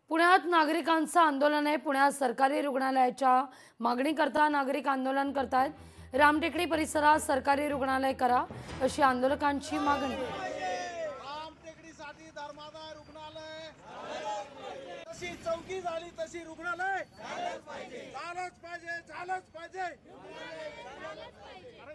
पुण्यात नागरिकांचं आंदोलन आहे। पुण्यात सरकारी रुग्णालयाच्या मागणीकरता नागरिक आंदोलन करतायत। रामटेकडी परिसरात सरकारी रुग्णालय करा अशी आंदोलकांची मागणी। रामटेकडीसाठी धर्मादाय रुग्णालय तशी चौकी झाली तशी रुग्णालय झालंच पाहिजे झालंच पाहिजे झालंच पाहिजे अरे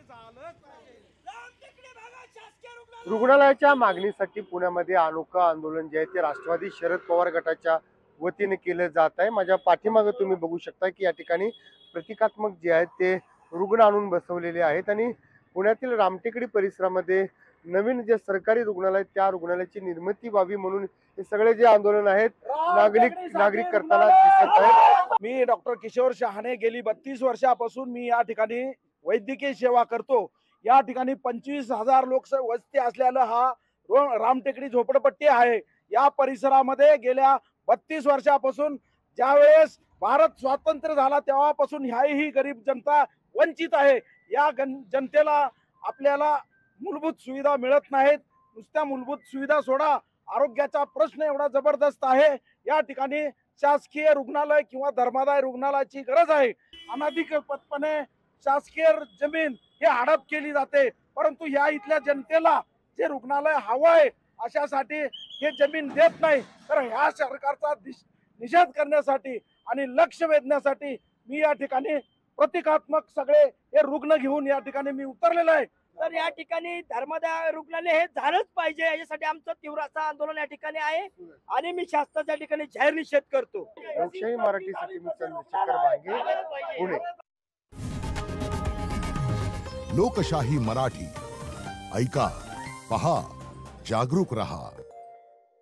झालंच पाहिजे। रामटेकडी भागात शासकीय रुग्णालयाच्या मागणीसाठी पुण्यामध्ये अनोखं आंदोलन जे आहे ते राष्ट्रवादी शरद पवार गटाच्या वतीने केलं जात आहे। माझ्या पाठीमागे तुम्ही बघू शकता की या ठिकाणी प्रतिकात्मक जे आहेत ते रुग्ण आणून बसवलेले आहेत आणि पुण्यातील रामटेकडी परिसरामध्ये नवीन जे सरकारी रुग्णालय त्या रुग्णालयाची निर्मिती व्हावी म्हणून हे सगळे जे आंदोलन आहेत नागरिक करताना दिसत आहेत। मी डॉक्टर किशोर शहाणे गेली 32 वर्षापासून मी या ठिकाणी वैद्यकीय सेवा करतो। या ठिकाणी 25,000 लोक वस्ती असलेला हा रामटेकडी झोपडपट्टी आहे। या परिसरामध्ये गेल्या 32 वर्षापासून ज्यावेळेस भारत स्वातंत्र्य झाला तेव्हापासून ह्याही गरीब जनता वंचित आहे। या जनतेला आपल्याला मूलभूत सुविधा मिळत नाहीत। नुसत्या मूलभूत सुविधा सोडा, आरोग्याचा प्रश्न एवढा जबरदस्त आहे। या ठिकाणी शासकीय रुग्णालय किंवा धर्मादाय रुग्णालयाची गरज आहे। अनधिकृतपणे शासकीय जमीन हे हडप केली जाते, परंतु या इथल्या जनतेला जे रुग्णालय हवं आहे अशासाठी हे जमीन देत नाही। तर ह्या सरकारचा निषेध करण्यासाठी आणि लक्ष वेधण्यासाठी मी या ठिकाणी प्रतिकात्मक सगळे हे रुग्ण घेऊन या ठिकाणी मी उतरलेलो आहे। तर या ठिकाणी धर्मादाय रुग्णालय हे झालंच पाहिजे याच्यासाठी आमचं तीव्र असं आंदोलन या ठिकाणी आहे आणि मी शासनाच्या ठिकाणी जाहीर निषेध करतो। लोकशाही मराठीसाठी मी चंद्रशेखर वांगे, पुणे। लोकशाही मराठी ऐका, पहा, जागरूक रहा।